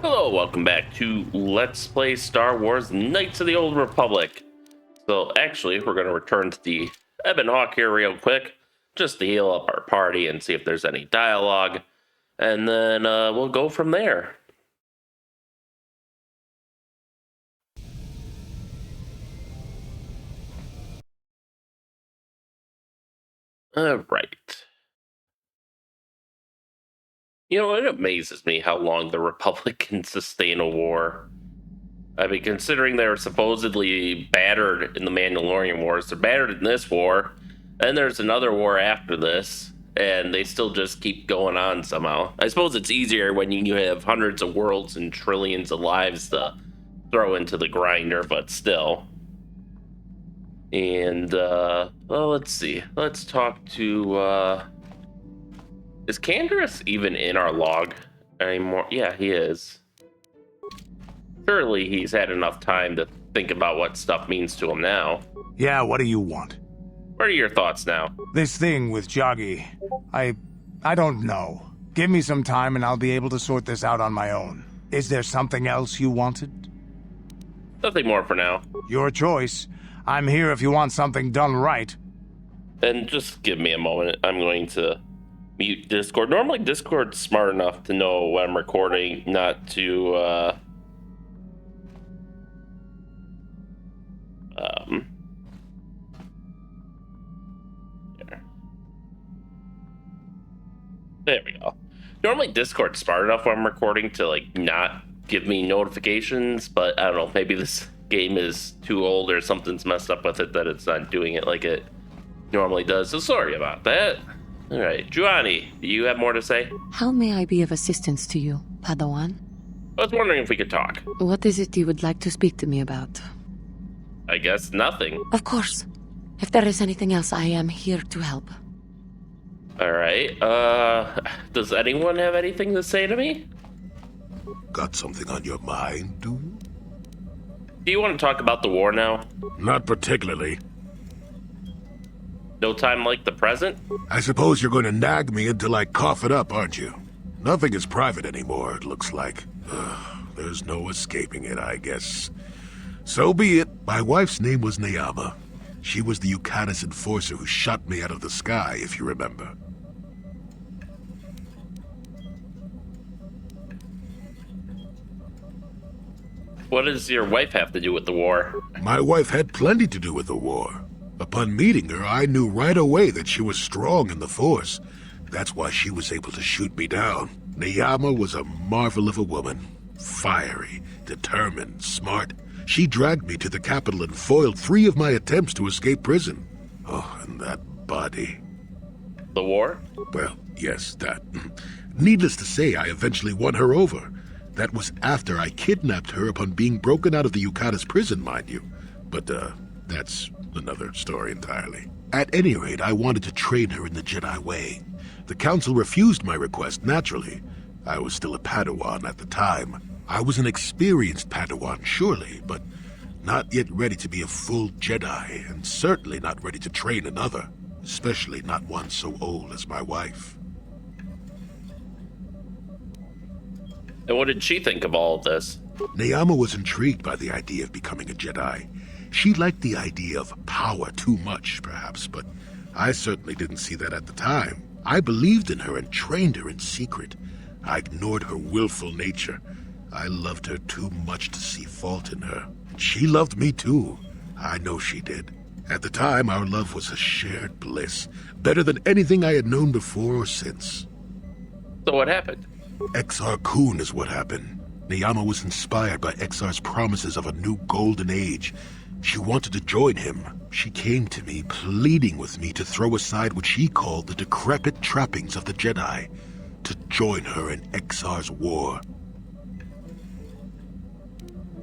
Hello, welcome back to Let's Play Star Wars Knights of the Old Republic. So actually, we're going to return to the Ebon Hawk here real quick, just to heal up our party and see if there's any dialogue, and then we'll go from there. Alright. You know, it amazes me how long the Republic can sustain a war. I mean, considering they're supposedly battered in the Mandalorian Wars, they're battered in this war, and there's another war after this, and they still just keep going on somehow. I suppose it's easier when you have hundreds of worlds and trillions of lives to throw into the grinder, but still. And, well, let's see. Let's talk to, is Canderous even in our log anymore? Yeah, he is. Surely he's had enough time to think about what stuff means to him now. Yeah, what do you want? What are your thoughts now? This thing with Joggy, I don't know. Give me some time and I'll be able to sort this out on my own. Is there something else you wanted? Nothing more for now. Your choice. I'm here if you want something done right. And just give me a moment. I'm going to mute Discord. Normally Discord's smart enough to know when I'm recording, not to, there we go. Normally Discord's smart enough when I'm recording to like not give me notifications, but I don't know, maybe this game is too old or something's messed up with it that it's not doing it like it normally does. So sorry about that. All right, Juani, do you have more to say? How may I be of assistance to you, Padawan? I was wondering if we could talk. What is it you would like to speak to me about? I guess nothing. Of course. If there is anything else, I am here to help. All right. Does anyone have anything to say to me? Got something on your mind, do you? Do you want to talk about the war now? Not particularly. No time like the present? I suppose you're going to nag me until I cough it up, aren't you? Nothing is private anymore, it looks like. There's no escaping it, I guess. So be it. My wife's name was Neyama. She was the Yukanis enforcer who shot me out of the sky, if you remember. What does your wife have to do with the war? My wife had plenty to do with the war. Upon meeting her, I knew right away that she was strong in the Force. That's why she was able to shoot me down. Neyama was a marvel of a woman. Fiery, determined, smart. She dragged me to the capital and foiled 3 of my attempts to escape prison. Oh, and that body. The war? Well, yes, that. Needless to say, I eventually won her over. That was after I kidnapped her upon being broken out of the Yukatas prison, mind you. But, that's another story entirely. At any rate, I wanted to train her in the Jedi way. The Council refused my request, naturally. I was still a Padawan at the time. I was an experienced Padawan, surely, but not yet ready to be a full Jedi, and certainly not ready to train another, especially not one so old as my wife. And what did she think of all of this? Neyama was intrigued by the idea of becoming a Jedi. She liked the idea of power too much, perhaps, but I certainly didn't see that at the time. I believed in her and trained her in secret. I ignored her willful nature. I loved her too much to see fault in her. She loved me too. I know she did. At the time, our love was a shared bliss, better than anything I had known before or since. So what happened? Exar Kun is what happened. Neyama was inspired by Exar's promises of a new golden age. She wanted to join him. She came to me, pleading with me to throw aside what she called the decrepit trappings of the Jedi, to join her in Exar's war.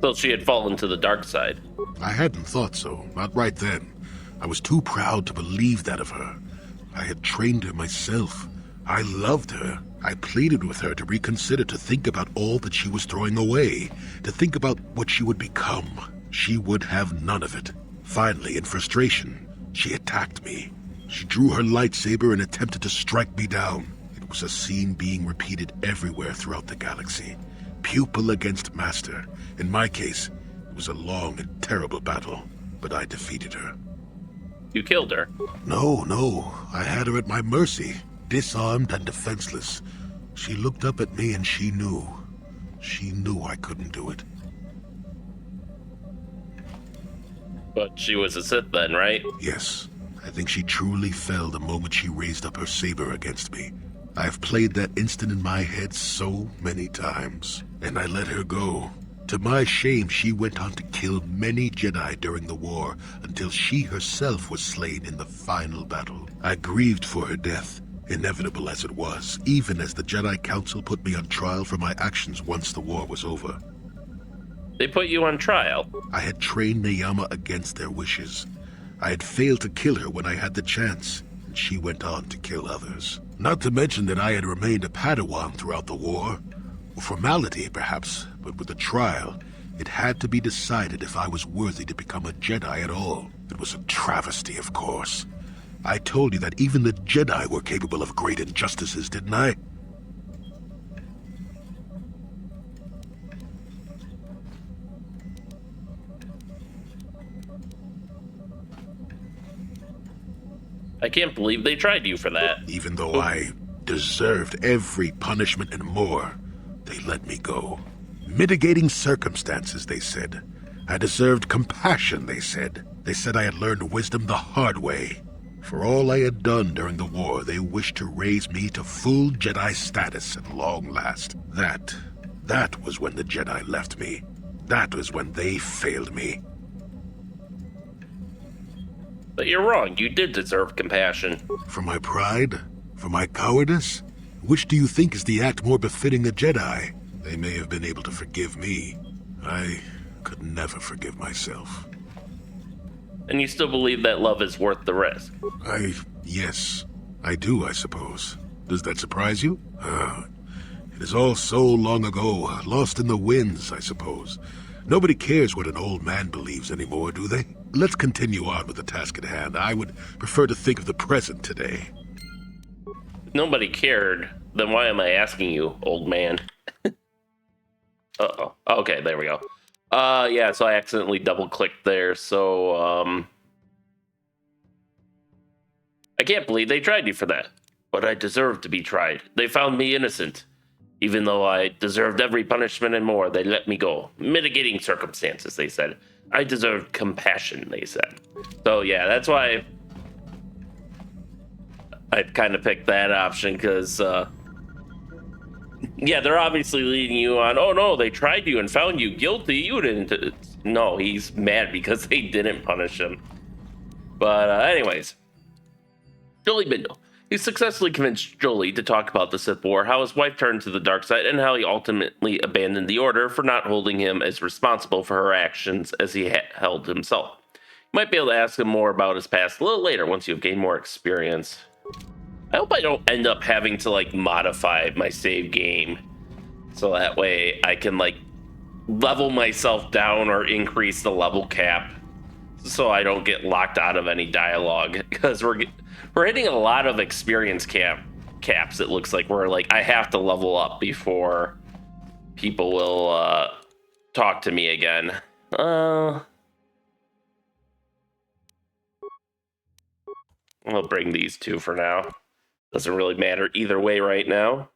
So she had fallen to the dark side. I hadn't thought so, not right then. I was too proud to believe that of her. I had trained her myself. I loved her. I pleaded with her to reconsider, to think about all that she was throwing away, to think about what she would become. She would have none of it. Finally, in frustration, she attacked me. She drew her lightsaber and attempted to strike me down. It was a scene being repeated everywhere throughout the galaxy. Pupil against master. In my case, it was a long and terrible battle, but I defeated her. You killed her. No, I had her at my mercy, disarmed and defenseless. She looked up at me and she knew. She knew I couldn't do it. But she was a Sith then, right? Yes, I think she truly fell the moment she raised up her saber against me. I've played that instant in my head so many times, and I let her go. To my shame, she went on to kill many Jedi during the war until she herself was slain in the final battle. I grieved for her death, inevitable as it was, even as the Jedi Council put me on trial for my actions once the war was over. They put you on trial. I had trained Neyama against their wishes. I had failed to kill her when I had the chance, and she went on to kill others. Not to mention that I had remained a Padawan throughout the war. Formality, perhaps, but with the trial, it had to be decided if I was worthy to become a Jedi at all. It was a travesty, of course. I told you that even the Jedi were capable of great injustices, didn't I? I can't believe they tried you for that. Even though I deserved every punishment and more, they let me go. Mitigating circumstances, they said. I deserved compassion, they said. They said I had learned wisdom the hard way. For all I had done during the war, they wished to raise me to full Jedi status at long last. That was when the Jedi left me. That was when they failed me. But you're wrong. You did deserve compassion. For my pride? For my cowardice? Which do you think is the act more befitting a Jedi? They may have been able to forgive me. I could never forgive myself. And you still believe that love is worth the risk? Yes, I do, I suppose. Does that surprise you? It is all so long ago, lost in the winds, I suppose. Nobody cares what an old man believes anymore, do they? Let's continue on with the task at hand. I would prefer to think of the present today. If nobody cared, then why am I asking you, old man? Uh-oh. Okay, there we go. Yeah, so I accidentally double-clicked there, so, I can't believe they tried you for that. But I deserved to be tried. They found me innocent. Even though I deserved every punishment and more, they let me go. Mitigating circumstances, they said. I deserved compassion, they said. So, yeah, that's why I kind of picked that option, because, yeah, they're obviously leading you on, oh no, they tried you and found you guilty. You didn't. No, he's mad because they didn't punish him. But, anyways. Jolie Bindle. He successfully convinced Jolie to talk about the Sith War, how his wife turned to the dark side, and how he ultimately abandoned the Order for not holding him as responsible for her actions as he held himself. You might be able to ask him more about his past a little later once you've gained more experience. I hope I don't end up having to, like, modify my save game, so that way I can, like, level myself down or increase the level cap so I don't get locked out of any dialogue, because we're hitting a lot of experience caps. It looks like we're like, I have to level up before people will talk to me again. I'll bring these two for now. Doesn't really matter either way right now.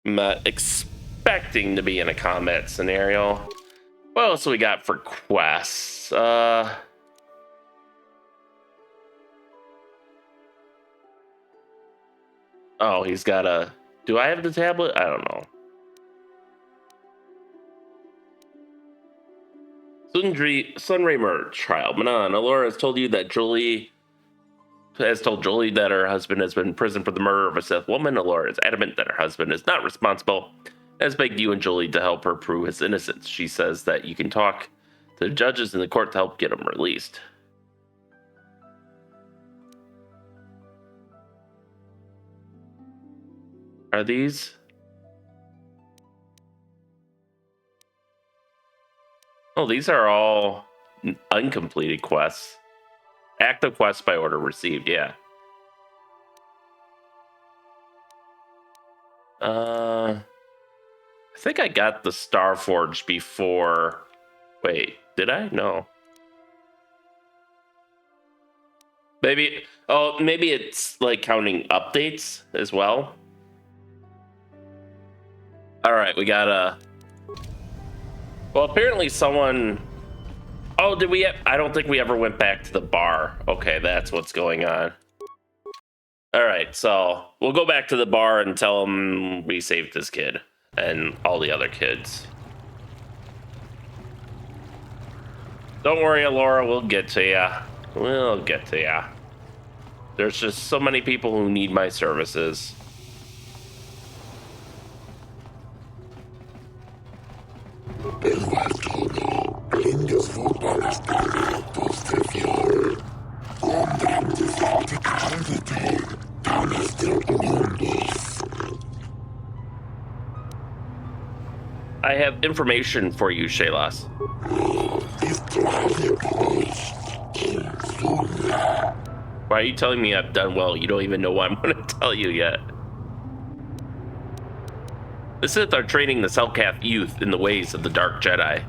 I'm not expecting to be in a combat scenario. What else do we got for quests? Oh, he's got a... Do I have the tablet? I don't know. Sunray murder trial. Manaan, Alora has told you that Jolie that her husband has been in prison for the murder of a Sith woman. Alora is adamant that her husband is not responsible, has begged you and Jolie to help her prove his innocence. She says that you can talk to the judges in the court to help get him released. Are these? Oh, these are all uncompleted quests. Active quest by order received, yeah. I think I got the Starforge before. Wait, did I? No. Maybe. Oh, maybe it's like counting updates as well. All right, we got a. Well, apparently someone. Oh, did we? I don't think we ever went back to the bar. Okay, that's what's going on. All right, so we'll go back to the bar and tell them we saved this kid and all the other kids. Don't worry, Alora, we'll get to ya. We'll get to ya. There's just so many people who need my services. I have information for you, Shaylas. Why are you telling me I've done well? You don't even know what I'm going to tell you yet. The Sith are training the Selkath youth in the ways of the Dark Jedi.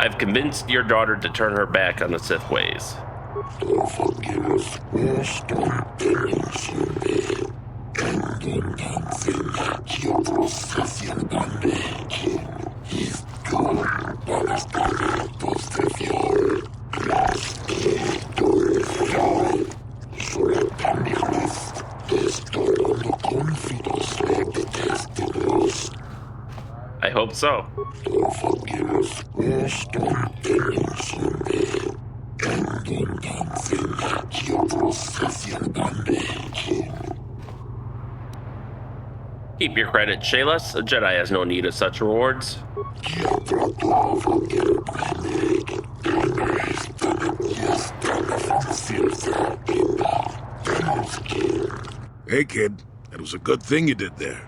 I've convinced your daughter to turn her back on the Sith ways. I hope so. Keep your credit, Shaylas. A Jedi has no need of such rewards. Hey, kid. That was a good thing you did there.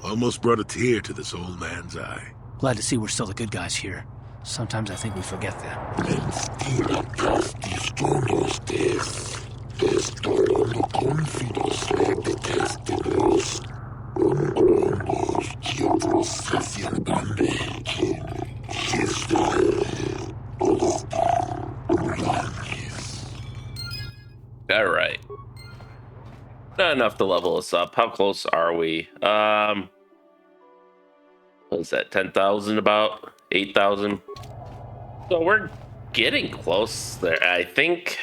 Almost brought a tear to this old man's eye. Glad to see we're still the good guys here. Sometimes I think we forget that. All right. Not enough to level us up. How close are we? What is that? 10,000 about? 8,000? So we're getting close there. I think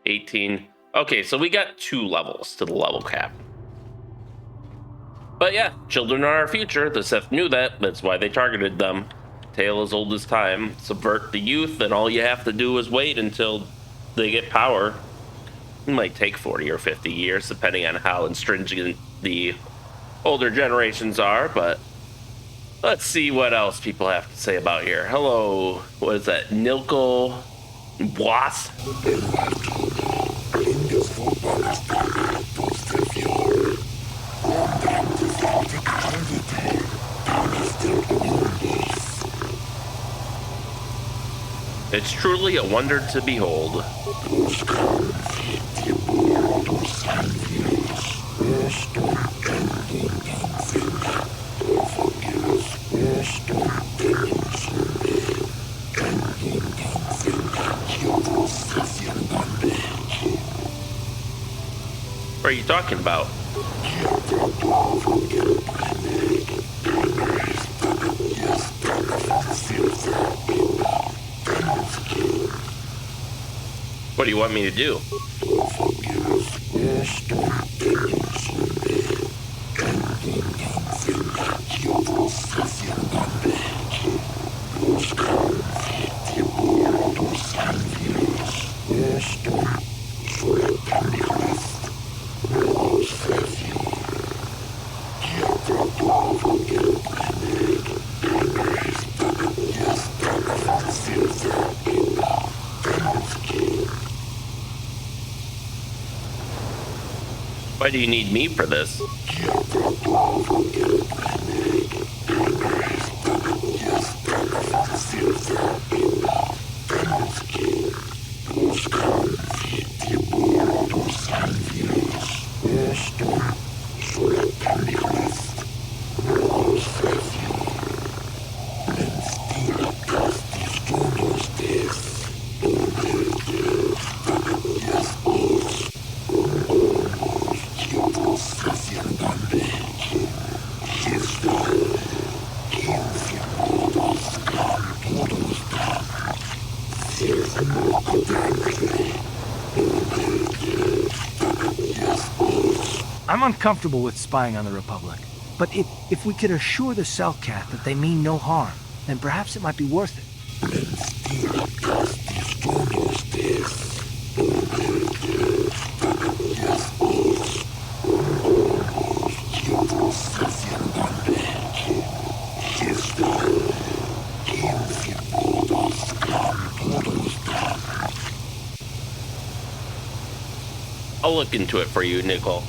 18. Okay, so we got 2 levels to the level cap. But yeah, children are our future. The Sith knew that. That's why they targeted them. Tale as old as time. Subvert the youth, and all you have to do is wait until they get power. It might take 40 or 50 years, depending on how stringent the older generations are, but let's see what else people have to say about here. Hello, what is that? Nilko Boas? It's truly a wonder to behold. What are you talking about? What do you want me to do? Why do you need me for this? I'm uncomfortable with spying on the Republic. But if we could assure the Selkath that they mean no harm, then perhaps it might be worth it. I'll look into it for you, Nicole.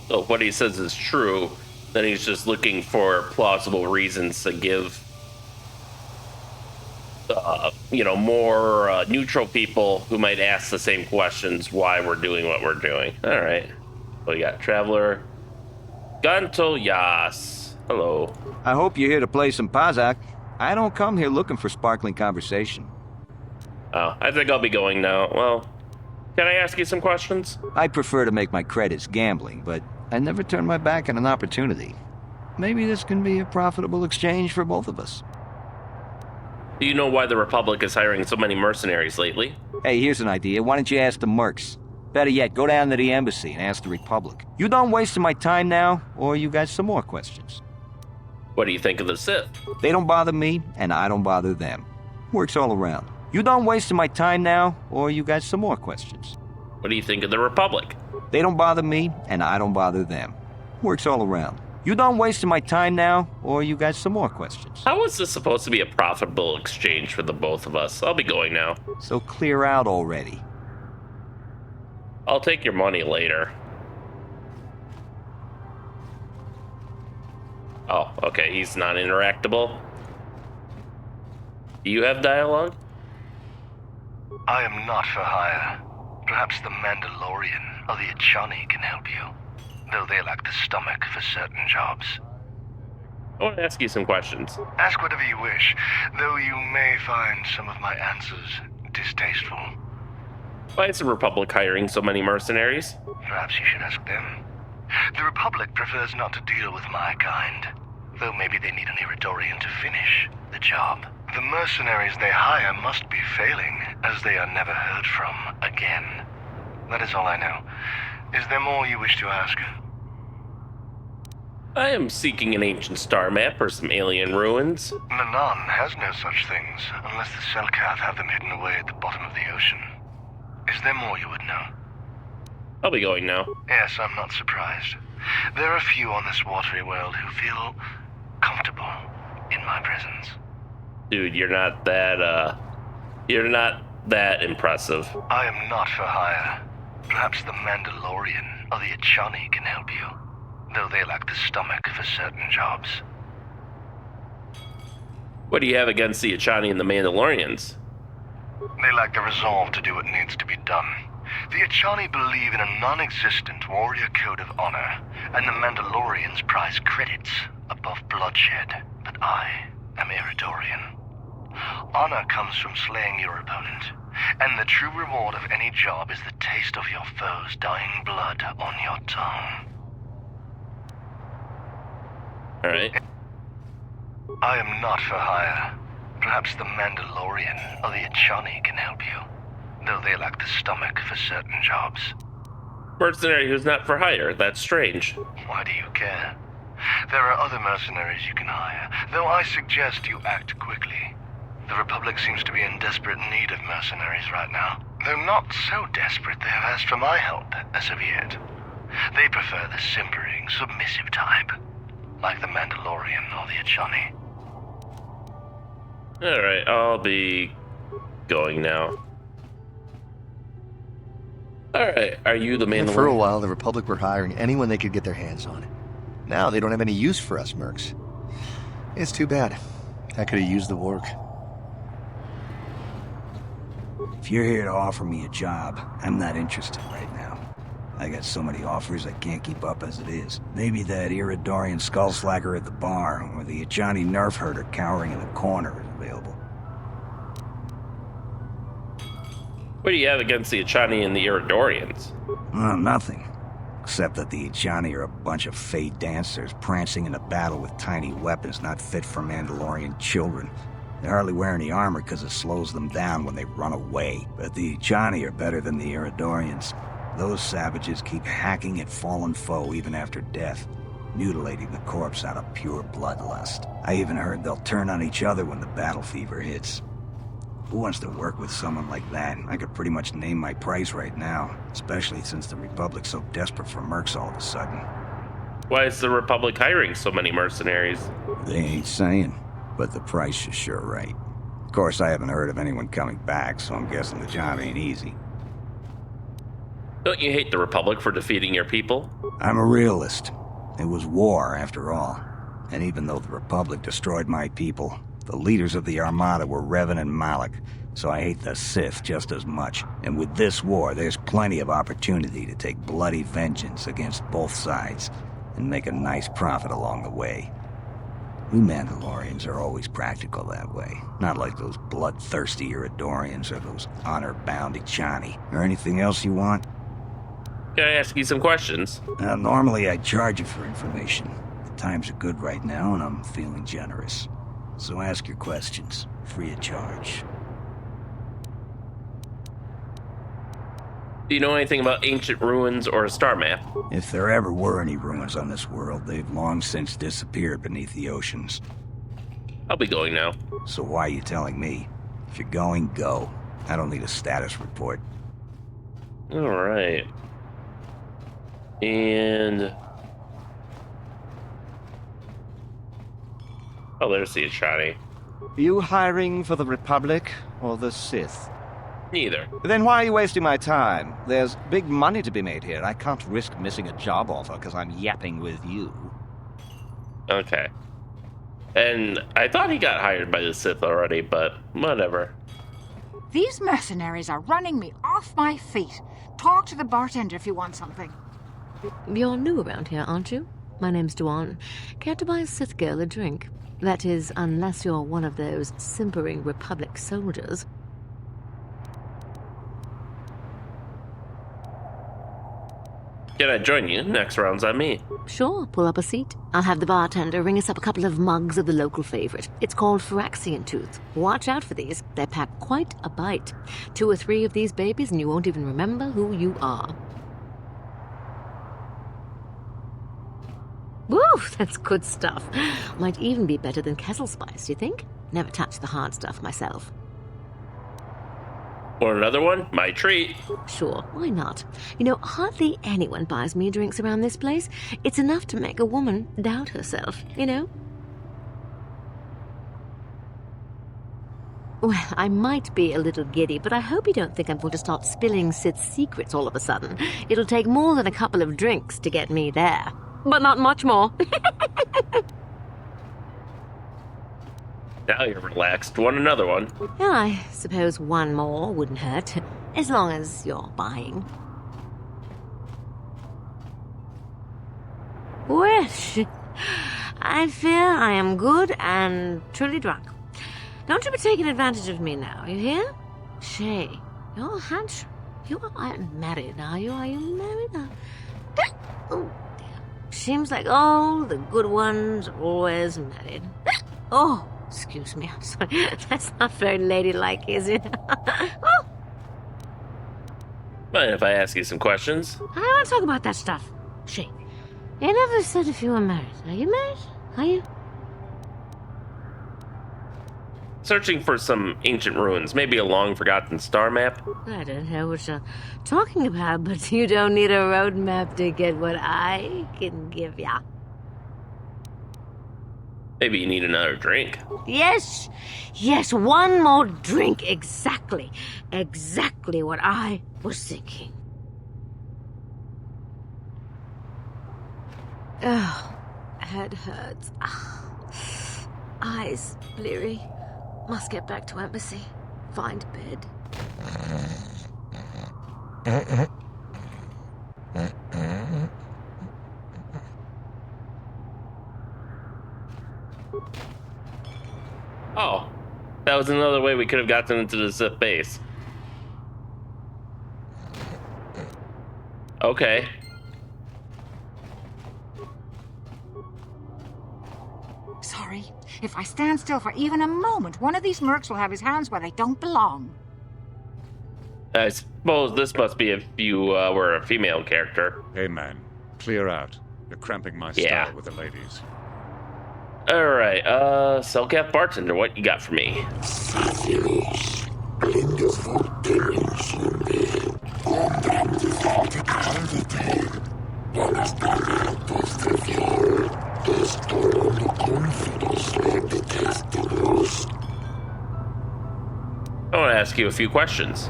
So if what he says is true, then he's just looking for plausible reasons to give, more neutral people who might ask the same questions why we're doing what we're doing. All right. So we got Traveler Ganto Yas. Hello. I hope you're here to play some Pazak. I don't come here looking for sparkling conversation. Oh, I think I'll be going now. Well, can I ask you some questions? I prefer to make my credits gambling, but I never turn my back on an opportunity. Maybe this can be a profitable exchange for both of us. Do you know why the Republic is hiring so many mercenaries lately? Hey, here's an idea. Why don't you ask the mercs? Better yet, go down to the embassy and ask the Republic. You done wasting my time now, or you got some more questions? What do you think of the Sith? They don't bother me, and I don't bother them. Works all around. You done wasting my time now, or you got some more questions? What do you think of the Republic? They don't bother me, and I don't bother them. Works all around. You done wasting my time now, or you got some more questions? How is this supposed to be a profitable exchange for the both of us? I'll be going now. So clear out already. I'll take your money later. Oh, okay, he's not interactable. Do you have dialogue? I am not for hire. Perhaps the Mandalorian or the Achani can help you, though they lack the stomach for certain jobs. I want to ask you some questions. Ask whatever you wish, though you may find some of my answers distasteful. Why is the Republic hiring so many mercenaries? Perhaps you should ask them. The Republic prefers not to deal with my kind, though maybe they need an Iridorian to finish the job. The mercenaries they hire must be failing, as they are never heard from again. That is all I know. Is there more you wish to ask? I am seeking an ancient star map or some alien ruins. Manaan has no such things, unless the Selkath have them hidden away at the bottom of the ocean. Is there more you would know? I'll be going now. Yes, I'm not surprised. There are few on this watery world who feel comfortable in my presence. Dude, you're not that impressive. I am not for hire. Perhaps the Mandalorian or the Achani can help you, though they lack the stomach for certain jobs. What do you have against the Achani and the Mandalorians? They lack the resolve to do what needs to be done. The Achani believe in a non-existent warrior code of honor, and the Mandalorians prize credits above bloodshed. But I am Iridorian. Honor comes from slaying your opponent, and the true reward of any job is the taste of your foe's dying blood on your tongue. Alright. I am not for hire. Perhaps the Mandalorian or the Achani can help you, though they lack the stomach for certain jobs. Mercenary who's not for hire. That's strange. Why do you care? There are other mercenaries you can hire, though I suggest you act quickly. The Republic seems to be in desperate need of mercenaries right now, though not so desperate they have asked for my help as of yet. They prefer the simpering, submissive type, like the Mandalorian or the Achani. Alright, I'll be going now. Alright, are you the Mandalorian? For a while, the Republic were hiring anyone they could get their hands on. Now they don't have any use for us mercs. It's too bad. I could have used the work. If you're here to offer me a job, I'm not interested right now. I got so many offers I can't keep up as it is. Maybe that Iridorian skullslacker at the bar, or the Achani nerf herder cowering in the corner is available. What do you have against the Achani and the Iridorians? Nothing. Except that the Achani are a bunch of fey dancers prancing into battle with tiny weapons not fit for Mandalorian children. They hardly wear any armor because it slows them down when they run away. But the Achani are better than the Iridorians. Those savages keep hacking at fallen foe even after death, mutilating the corpse out of pure bloodlust. I even heard they'll turn on each other when the battle fever hits. Who wants to work with someone like that? I could pretty much name my price right now, especially since the Republic's so desperate for mercs all of a sudden. Why is the Republic hiring so many mercenaries? They ain't saying, but the price is sure right. Of course, I haven't heard of anyone coming back, so I'm guessing the job ain't easy. Don't you hate the Republic for defeating your people? I'm a realist. It was war, after all. And even though the Republic destroyed my people, the leaders of the Armada were Revan and Malak, so I hate the Sith just as much. And with this war, there's plenty of opportunity to take bloody vengeance against both sides, and make a nice profit along the way. We Mandalorians are always practical that way, not like those bloodthirsty Iridorians or those honor-bound Achani. Or anything else you want? Can I ask you some questions? Normally I'd charge you for information. The times are good right now, and I'm feeling generous. So ask your questions, free of charge. Do you know anything about ancient ruins or a star map? If there ever were any ruins on this world, they've long since disappeared beneath the oceans. I'll be going now. So why are you telling me? If you're going, go. I don't need a status report. Alright. And... oh, there's the Achani. You hiring for the Republic or the Sith? Neither. Then why are you wasting my time? There's big money to be made here. I can't risk missing a job offer because I'm yapping with you. Okay. And I thought he got hired by the Sith already, but whatever. These mercenaries are running me off my feet. Talk to the bartender if you want something. You're new around here, aren't you? My name's Duan. Care to buy a Sith girl a drink? That is, unless you're one of those simpering Republic soldiers. Can I join you? Next round's on me. Sure, pull up a seat. I'll have the bartender ring us up a couple of mugs of the local favorite. It's called Phyrexian Tooth. Watch out for these. They pack quite a bite. 2 or 3 of these babies and you won't even remember who you are. Woo, that's good stuff. Might even be better than Kessel Spice, do you think? Never touched the hard stuff myself. Want another one? My treat. Sure, why not? You know, hardly anyone buys me drinks around this place. It's enough to make a woman doubt herself, you know? Well, I might be a little giddy, but I hope you don't think I'm going to start spilling Sith's secrets all of a sudden. It'll take more than a couple of drinks to get me there. But not much more. Now you're relaxed. Want another one? Well, I suppose one more wouldn't hurt, as long as you're buying. Well, I fear I am good and truly drunk. Don't you be taking advantage of me now, you hear? Shay, you're handsome. You aren't married, are you? Are you married? Oh, dear. Seems like all the good ones are always married. Oh, excuse me, I'm sorry. That's not very ladylike, is it? Oh. Mind if I ask you some questions? I don't want to talk about that stuff. Shay, you never said if you were married. Are you married? Are you? searching for some ancient ruins, maybe a long-forgotten star map. I don't know what you're talking about, but you don't need a road map to get what I can give ya. Maybe you need another drink. Yes, one more drink, exactly what I was thinking. Oh, head hurts. Eyes bleary. Must get back to embassy. Find bed. Oh, that was another way we could have gotten into the Sith base. Okay. Sorry. If I stand still for even a moment, one of these mercs will have his hands where they don't belong. I suppose this must be if you were a female character. Hey man, clear out. You're cramping my Yeah. style with the ladies. Alright, Selkath bartender, what you got for me? I want to ask you a few questions.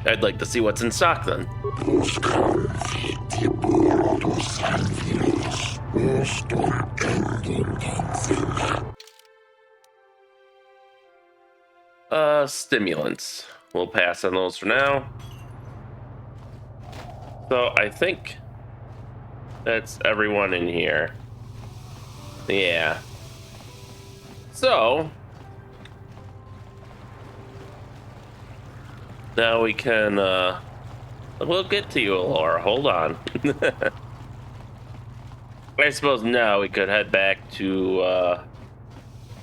I'd like to see what's in stock then. Stimulants. We'll pass on those for now. So I think that's everyone in here. Yeah. So now we can we'll get to you, Laura. Hold on. I suppose now we could head back to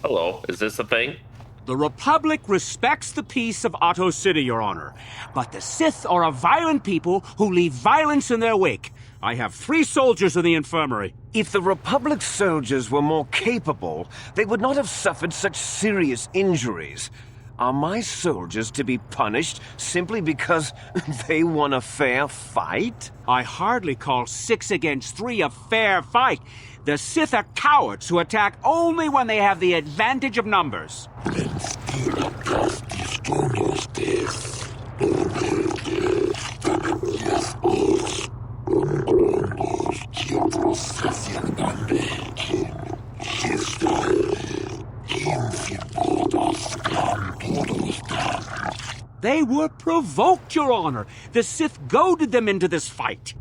hello, is this a thing? The Republic respects the peace of Ahto City, Your Honor. But the Sith are a violent people who leave violence in their wake. I have 3 soldiers in the infirmary. If the Republic soldiers were more capable, they would not have suffered such serious injuries. Are my soldiers to be punished simply because they won a fair fight? I hardly call 6 against 3 a fair fight. The Sith are cowards who attack only when they have the advantage of numbers. They were provoked, Your Honor. The Sith goaded them into this fight.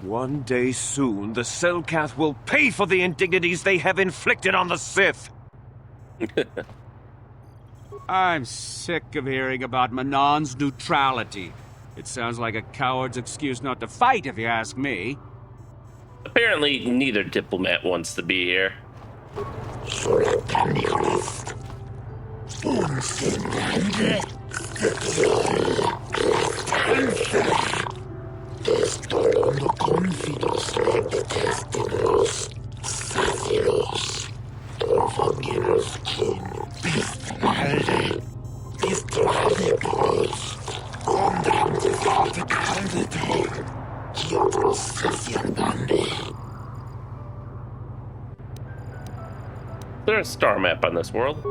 One day soon, the Selkath will pay for the indignities they have inflicted on the Sith. I'm sick of hearing about Manaan's neutrality. It sounds like a coward's excuse not to fight, if you ask me. Apparently, neither diplomat wants to be here. a star map on this world.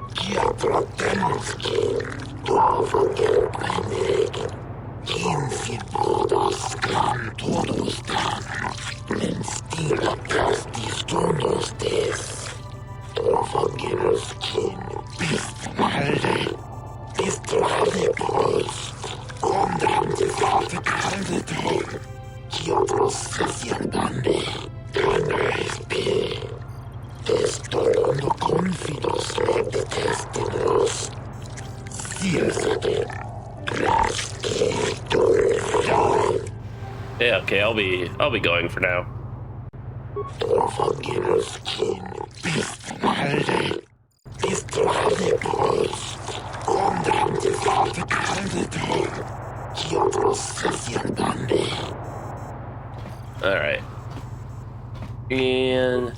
Yeah, okay, I'll be going for now. Alright. And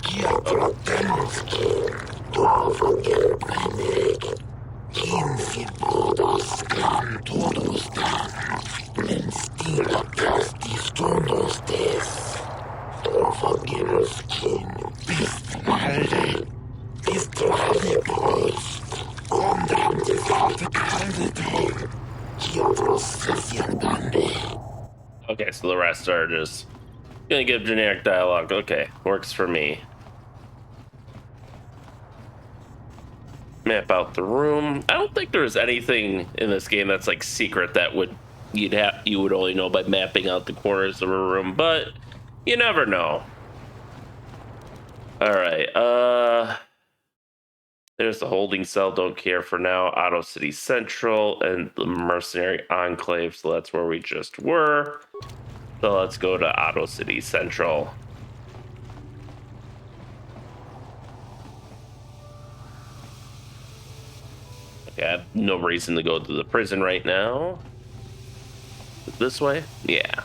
okay, so the rest are just gonna give generic dialogue. Okay, works for me. Map out the room. I don't think there's anything in this game that's like secret that you would only know by mapping out the corners of a room, but you never know. All right, there's the holding cell, don't care for now. Ahto City Central and the mercenary enclave, so that's where we just were. So let's go to Ahto City Central. Okay, I have no reason to go to the prison right now. This way? Yeah.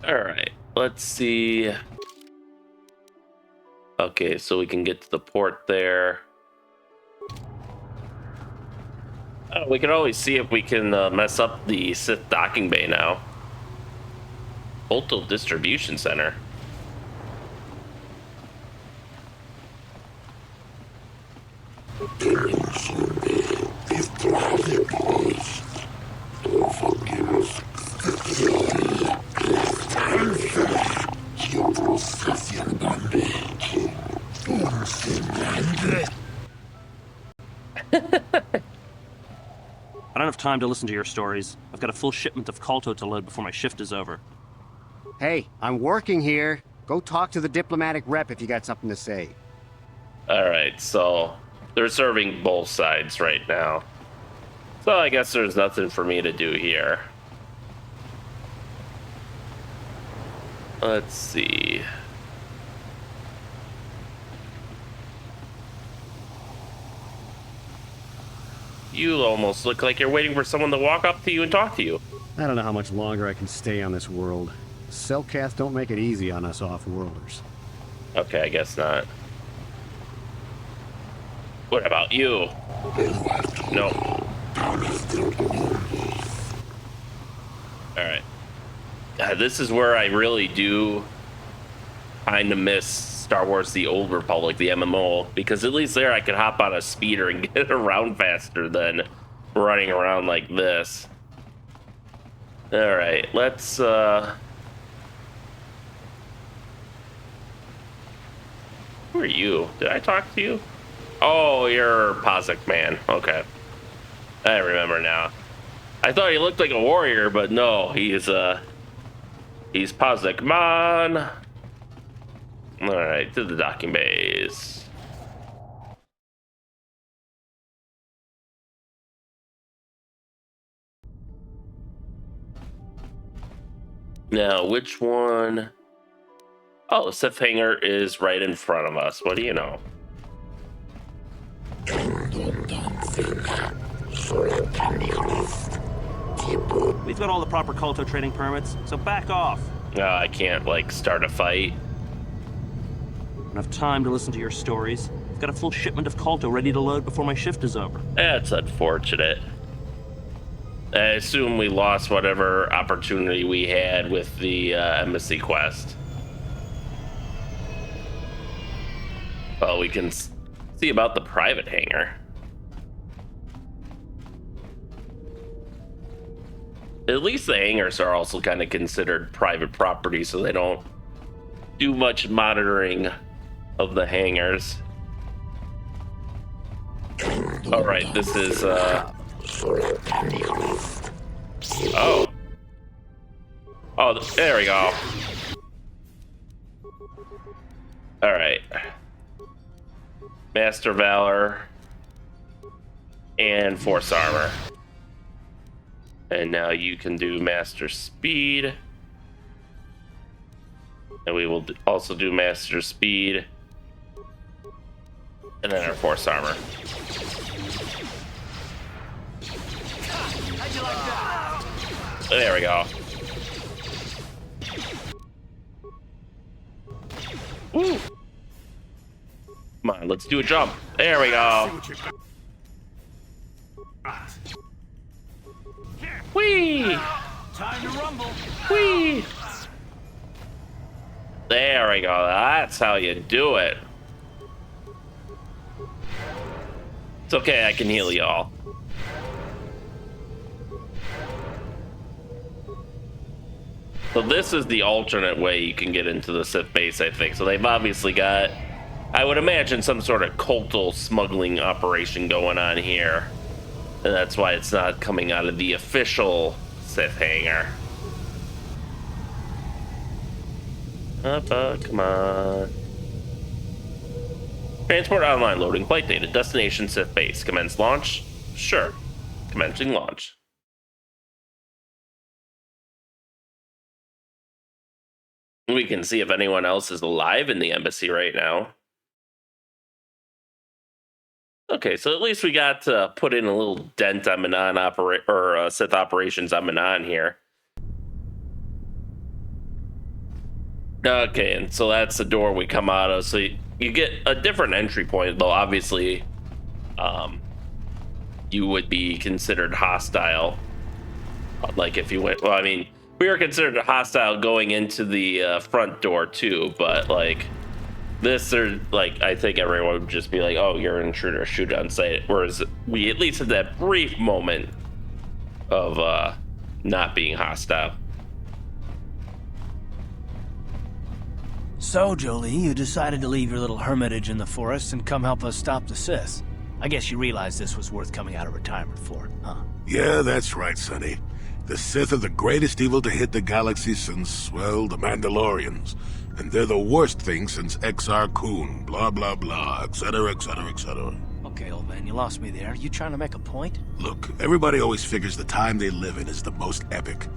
All right, let's see. Okay, so we can get to the port there. Oh, we can always see if we can mess up the Sith docking bay now. Ahto Distribution Center. I don't have time to listen to your stories. I've got a full shipment of Kolto to load before my shift is over. Hey, I'm working here. Go talk to the diplomatic rep if you got something to say. Alright, so they're serving both sides right now. So I guess there's nothing for me to do here. Let's see. You almost look like you're waiting for someone to walk up to you and talk to you. I don't know how much longer I can stay on this world. Selkath don't make it easy on us off-worlders. Okay, I guess not. What about you? No. Alright. This is where I really do kind of miss Star Wars The Old Republic, the MMO, because at least there I could hop on a speeder and get around faster than running around like this. Alright, let's who are you? Did I talk to you? Oh, you're Pazik Man. Okay. I remember now. I thought he looked like a warrior, but no, he's Pazik Man. Alright, to the docking bays. Now, which one? Oh, the Sith hangar is right in front of us. What do you know? We've got all the proper Kolto training permits, so back off. I can't, like, start a fight. I don't have time to listen to your stories. I've got a full shipment of Kolto ready to load before my shift is over. That's unfortunate. I assume we lost whatever opportunity we had with the embassy quest. Well, we can see about the private hangar. At least the hangars are also kind of considered private property, so they don't do much monitoring of the hangars. All right, this is oh, there we go. All right, Master Valor and Force Armor, and now you can do Master Speed, and we will also do Master Speed, and then our Force Armor. There we go. Woo. Come on, let's do a jump. There we go. Whee! Time to rumble. Whee! There we go. That's how you do it. It's okay, I can heal y'all. So this is the alternate way you can get into the Sith base, I think. So they've obviously got, I would imagine, some sort of cultal smuggling operation going on here. And that's why it's not coming out of the official Sith hangar. Come on. Transport online, loading flight data, destination Sith base. Commence launch? Sure. Commencing launch. We can see if anyone else is alive in the embassy right now. Okay, so at least we got to put in a little dent on Manaan Sith operations on Manaan here. Okay, and so that's the door we come out of. So you get a different entry point, though obviously you would be considered hostile. Like if you went, well, I mean, we were considered hostile going into the front door too, but like this, or like I think everyone would just be like, "Oh, you're an intruder, shoot on sight." Whereas we at least had that brief moment of not being hostile. So, Jolie, you decided to leave your little hermitage in the forest and come help us stop the Sith. I guess you realized this was worth coming out of retirement for, huh? Yeah, that's right, Sonny. The Sith are the greatest evil to hit the galaxy since, well, the Mandalorians. And they're the worst thing since Exar Kun, blah, blah, blah, etc., etc., etc. Okay, old man, you lost me there. You trying to make a point? Look, everybody always figures the time they live in is the most epic,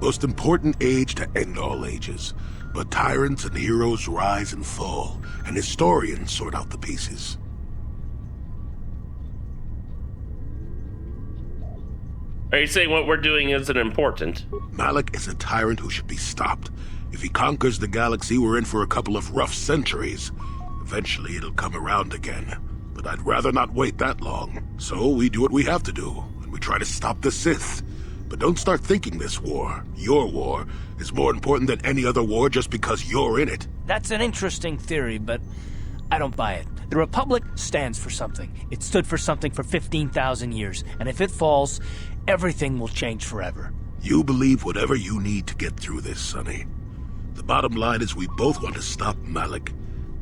most important age to end all ages. But tyrants and heroes rise and fall, and historians sort out the pieces. Are you saying what we're doing isn't important? Malak is a tyrant who should be stopped. If he conquers the galaxy, we're in for a couple of rough centuries. Eventually, it'll come around again. But I'd rather not wait that long. So we do what we have to do, and we try to stop the Sith. But don't start thinking this war, your war, is more important than any other war just because you're in it. That's an interesting theory, but I don't buy it. The Republic stands for something. It stood for something for 15,000 years, and if it falls, everything will change forever. You believe whatever you need to get through this, Sonny. The bottom line is we both want to stop Malak.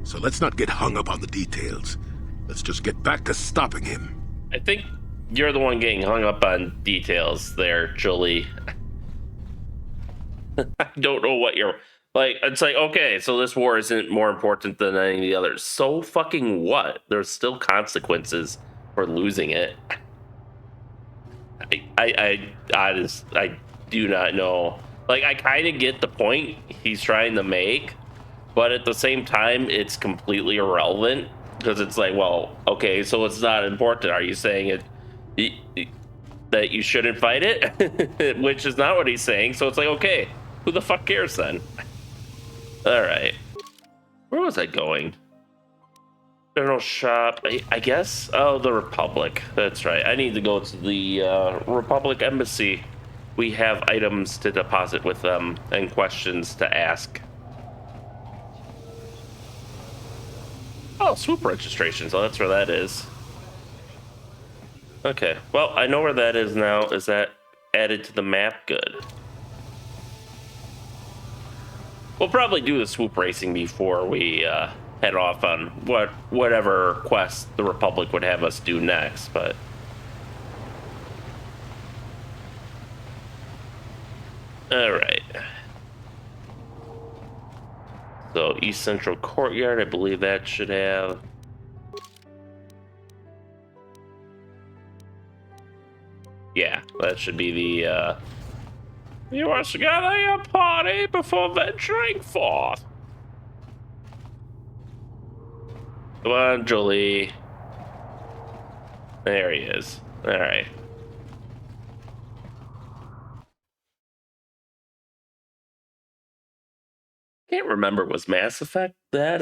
So let's not get hung up on the details. Let's just get back to stopping him. I think you're the one getting hung up on details there, Jolie. I don't know what you're... Like, it's like, okay, so this war isn't more important than any of the others. So fucking what? There's still consequences for losing it. I do not know. Like, I kind of get the point he's trying to make, but at the same time, it's completely irrelevant because it's like, well, okay, so it's not important. Are you saying that you shouldn't fight it? Which is not what he's saying. So it's like, okay, who the fuck cares then? All right. Where was I going? General shop, I guess? Oh, the Republic. That's right. I need to go to the Republic Embassy. We have items to deposit with them and questions to ask. Oh, swoop registration, so that's where that is. Okay, well, I know where that is now. Is that added to the map? Good. We'll probably do the swoop racing before we head off on whatever quest the Republic would have us do next, but... Alright. So, East Central Courtyard, I believe that should have... Yeah, that should be the, You must gather your party before venturing forth. Come on, Jolie. There he is. Alright. Can't remember, was Mass Effect that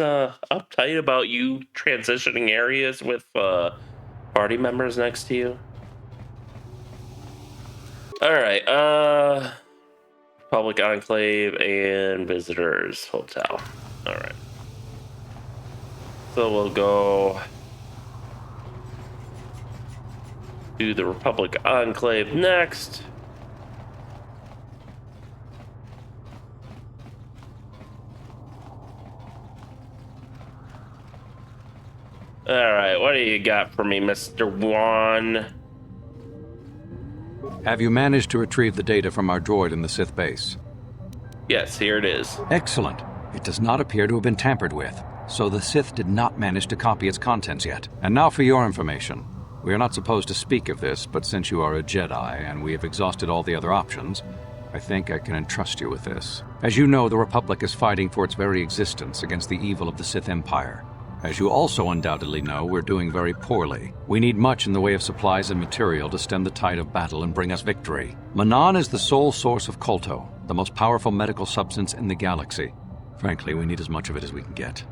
uptight about you transitioning areas with party members next to you? Alright, Public Enclave and Visitors Hotel. Alright. So we'll go do the Republic Enclave next. Alright, what do you got for me, Mr. Wan? Have you managed to retrieve the data from our droid in the Sith base? Yes, here it is. Excellent. It does not appear to have been tampered with, so the Sith did not manage to copy its contents yet. And now for your information. We are not supposed to speak of this, but since you are a Jedi and we have exhausted all the other options, I think I can entrust you with this. As you know, the Republic is fighting for its very existence against the evil of the Sith Empire. As you also undoubtedly know, we're doing very poorly. We need much in the way of supplies and material to stem the tide of battle and bring us victory. Manaan is the sole source of Kolto, the most powerful medical substance in the galaxy. Frankly, we need as much of it as we can get.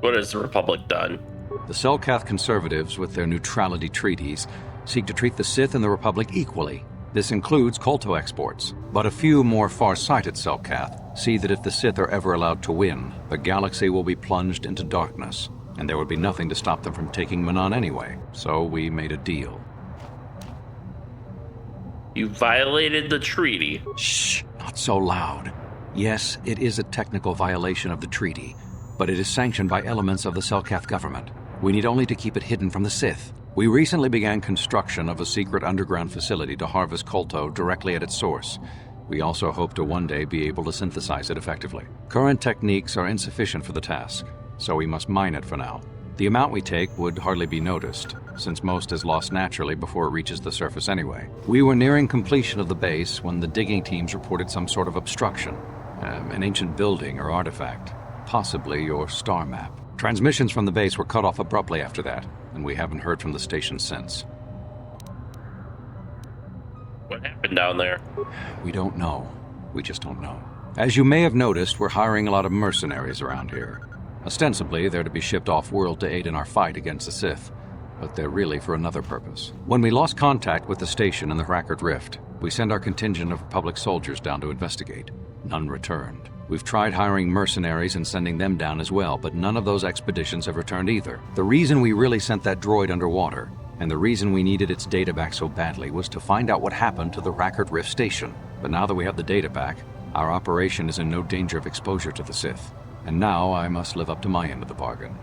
What has the Republic done? The Selkath conservatives, with their neutrality treaties, seek to treat the Sith and the Republic equally. This includes Kolto exports, but a few more far-sighted Selkath see that if the Sith are ever allowed to win, the galaxy will be plunged into darkness, and there would be nothing to stop them from taking Manaan anyway, so we made a deal. You violated the treaty. Shh, not so loud. Yes, it is a technical violation of the treaty, but it is sanctioned by elements of the Selkath government. We need only to keep it hidden from the Sith. We recently began construction of a secret underground facility to harvest Kolto directly at its source. We also hope to one day be able to synthesize it effectively. Current techniques are insufficient for the task, so we must mine it for now. The amount we take would hardly be noticed, since most is lost naturally before it reaches the surface anyway. We were nearing completion of the base when the digging teams reported some sort of obstruction. An ancient building or artifact, possibly your star map. Transmissions from the base were cut off abruptly after that, and we haven't heard from the station since. What happened down there? We don't know. We just don't know. As you may have noticed, we're hiring a lot of mercenaries around here. Ostensibly, they're to be shipped off-world to aid in our fight against the Sith, but they're really for another purpose. When we lost contact with the station in the Rackard Rift, we sent our contingent of Republic soldiers down to investigate. None returned. We've tried hiring mercenaries and sending them down as well, but none of those expeditions have returned either. The reason we really sent that droid underwater, and the reason we needed its data back so badly, was to find out what happened to the Rackard Rift station. But now that we have the data back, our operation is in no danger of exposure to the Sith. And now I must live up to my end of the bargain.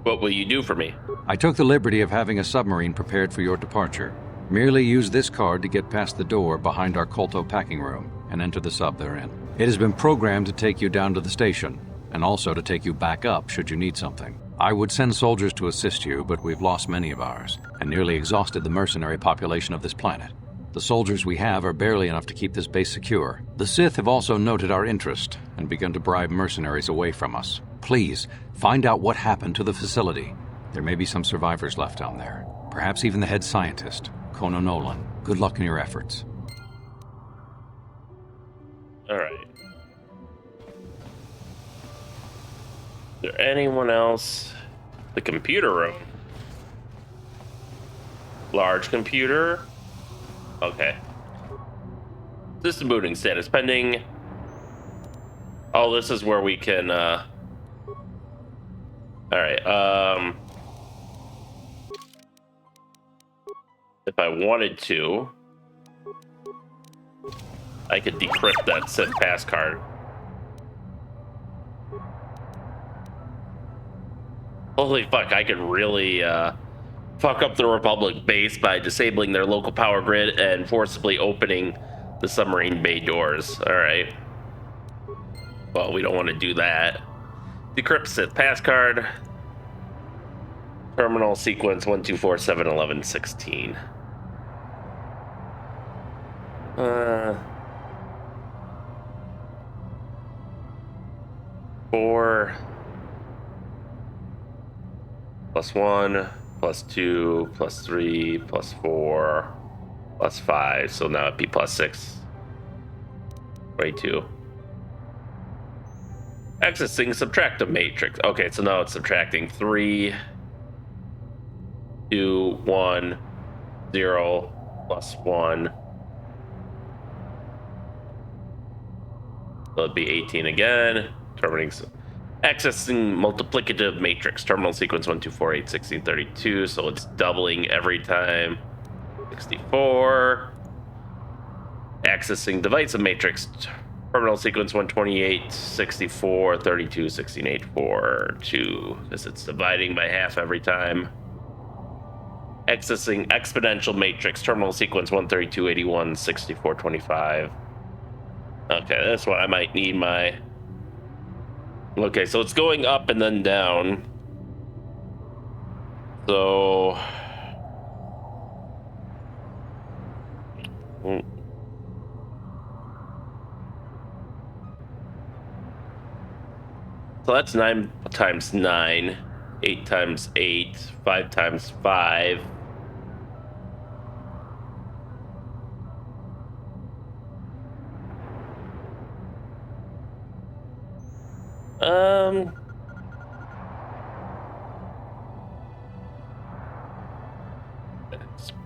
What will you do for me? I took the liberty of having a submarine prepared for your departure. Merely use this card to get past the door behind our Kolto packing room and enter the sub therein. It has been programmed to take you down to the station, and also to take you back up should you need something. I would send soldiers to assist you, but we've lost many of ours, and nearly exhausted the mercenary population of this planet. The soldiers we have are barely enough to keep this base secure. The Sith have also noted our interest, and begun to bribe mercenaries away from us. Please, find out what happened to the facility. There may be some survivors left down there. Perhaps even the head scientist, Kono Nolan. Good luck in your efforts. All right. Is there anyone else? The computer room. Large computer. Okay. System booting status pending. Oh, this is where we can, Alright, if I wanted to, I could decrypt that Sith pass card. Holy fuck, I could really, fuck up the Republic base by disabling their local power grid and forcibly opening the submarine bay doors. Alright. Well, we don't want to do that. Decrypt Sith pass card. Terminal sequence 12471116. Four plus 1 plus 2 plus 3 plus 4 plus 5, so now it'd be plus 6. 22. Accessing subtractive matrix. Okay, so now it's subtracting 3, 2, 1, 0, plus 1. So it'd be 18 again. Accessing multiplicative matrix. Terminal sequence 1, 2, 4, 8, 16, 32. So it's doubling every time. 64. Accessing device of matrix. Terminal sequence 128, 64, 32, 16, 8, 4, 2. Because it's dividing by half every time. Accessing exponential matrix. Terminal sequence 132, 81, 64, 25. Okay, that's what I might need my... Okay, so it's going up and then down. So... So that's 9 times 9, 8 times 8, 5 times 5.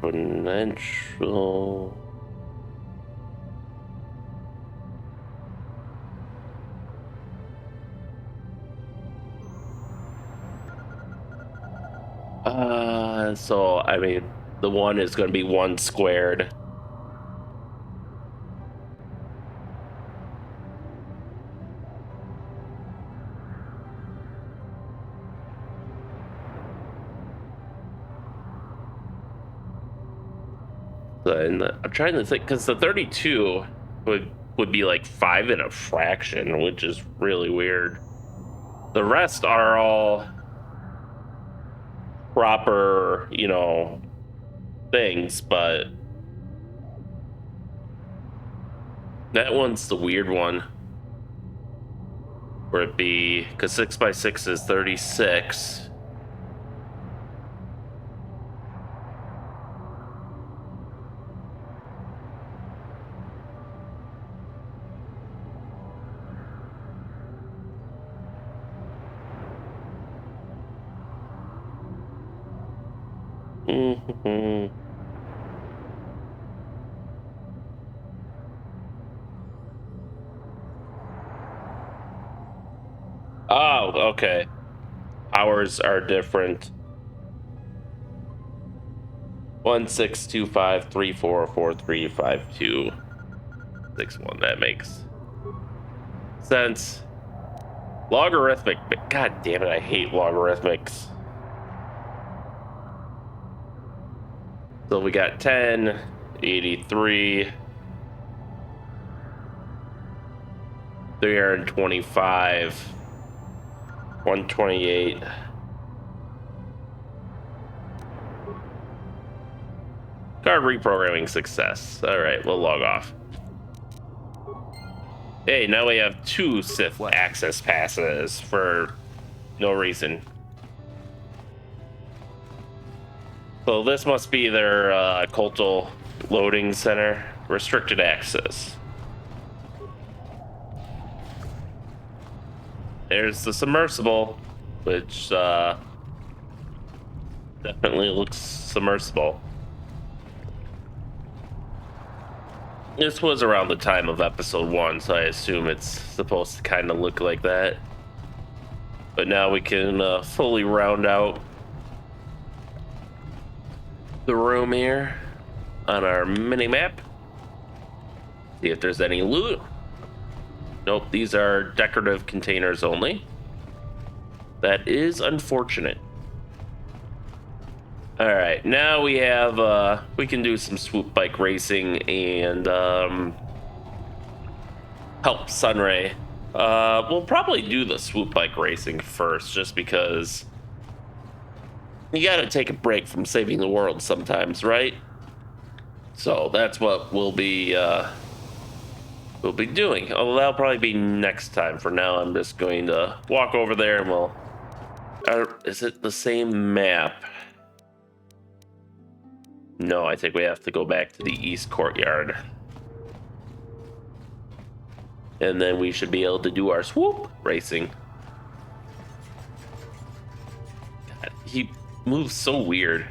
Exponential. So I mean, the 1 is going to be 1 squared. And I'm trying to think, because the 32 would be like 5 in a fraction, which is really weird. The rest are all proper, you know, things, but that one's the weird one. Where it be, because 6 by 6 is 36. Oh, okay. Powers are different. 1, 6, 2, 5, 3, 4, 4, 3, 5, 2, 6, 1. That makes sense. Logarithmic, but god damn it, I hate logarithmics. So we got 10, 83, 325, 128. Card reprogramming success. All right, we'll log off. Hey, now we have 2 Sith access passes for no reason. So this must be their cultal loading center. Restricted access. There's the submersible. which definitely looks submersible. This was around the time of episode 1, so I assume it's supposed to kind of look like that. But now we can fully round out the room here on our mini map. See if there's any loot. Nope, these are decorative containers only. That is unfortunate. All right, now we have we can do some swoop bike racing and help Sunray. We'll probably do the swoop bike racing first, just because you gotta take a break from saving the world sometimes, right? So that's what we'll be doing. Although that'll probably be next time. For now, I'm just going to walk over there and we'll. Is it the same map? No, I think we have to go back to the East Courtyard. And then we should be able to do our swoop racing. God, he moves so weird.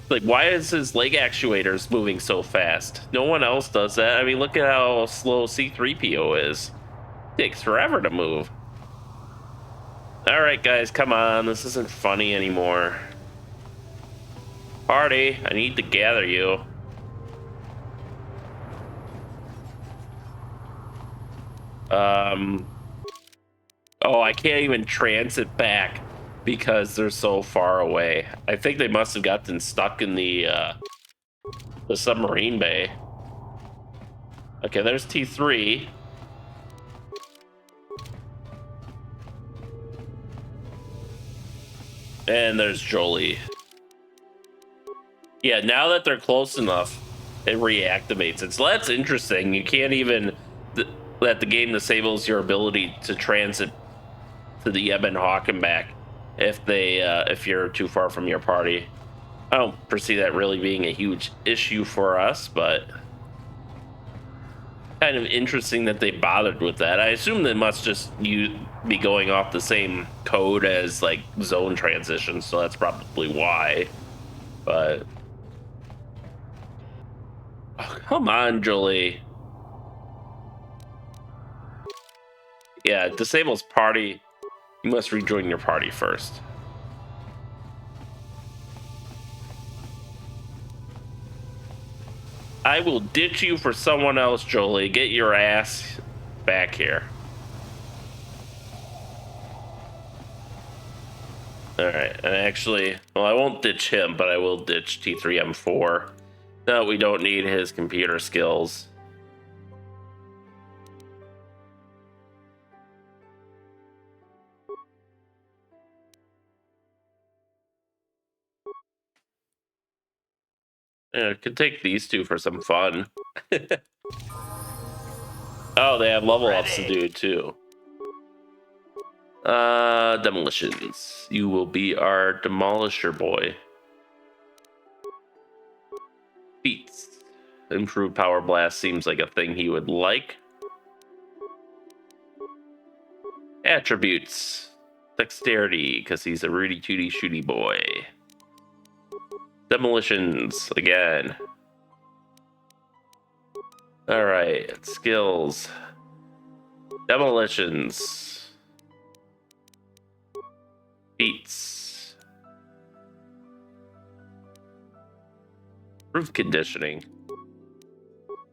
Like, why is his leg actuators moving so fast? No one else does that. I mean, look at how slow C-3PO is. It takes forever to move. All right, guys, come on. This isn't funny anymore. Party, I need to gather you. Oh, I can't even transit back because they're so far away. I think they must have gotten stuck in the submarine bay. Okay, there's T3. And there's Jolie. Yeah, now that they're close enough, it reactivates it. So that's interesting. You can't even that the game disables your ability to transit to the Ebon Hawk and back if you're too far from your party. I don't foresee that really being a huge issue for us, but kind of interesting that they bothered with that. I assume they must just be going off the same code as like zone transitions, so that's probably why. But oh, come on, Jolie. Yeah, disables party. You must rejoin your party first. I will ditch you for someone else, Jolie. Get your ass back here. Alright, and actually, well, I won't ditch him, but I will ditch T3M4. No, we don't need his computer skills. Yeah, could take these two for some fun. Oh, they have level ups to do too. Demolitions. You will be our demolisher boy. Beats. Improved power blast seems like a thing he would like. Attributes. Dexterity, because he's a rooty tooty shooty boy. Demolitions again. All right, skills. Demolitions. Beats. Roof conditioning.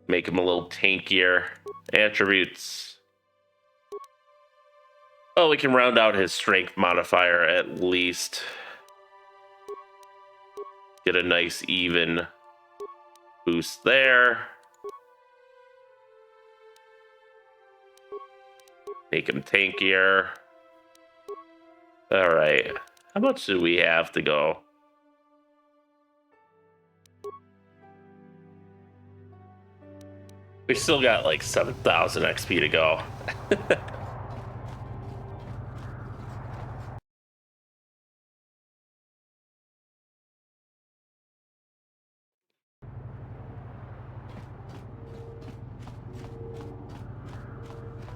Make him a little tankier. Attributes. Oh, we can round out his strength modifier at least. Get a nice even boost there. Make him tankier. All right. How much do we have to go? We still got like 7,000 XP to go.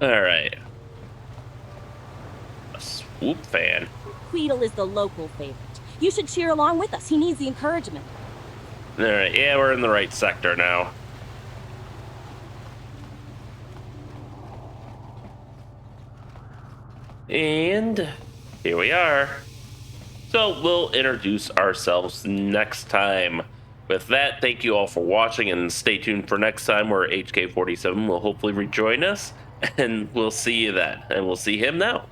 Alright. A swoop fan. Queedle is the local favorite. You should cheer along with us. He needs the encouragement. Alright, yeah, we're in the right sector now. And here we are. So we'll introduce ourselves next time. With that, thank you all for watching, and stay tuned for next time where HK47 will hopefully rejoin us, and we'll see you then. And we'll see him now.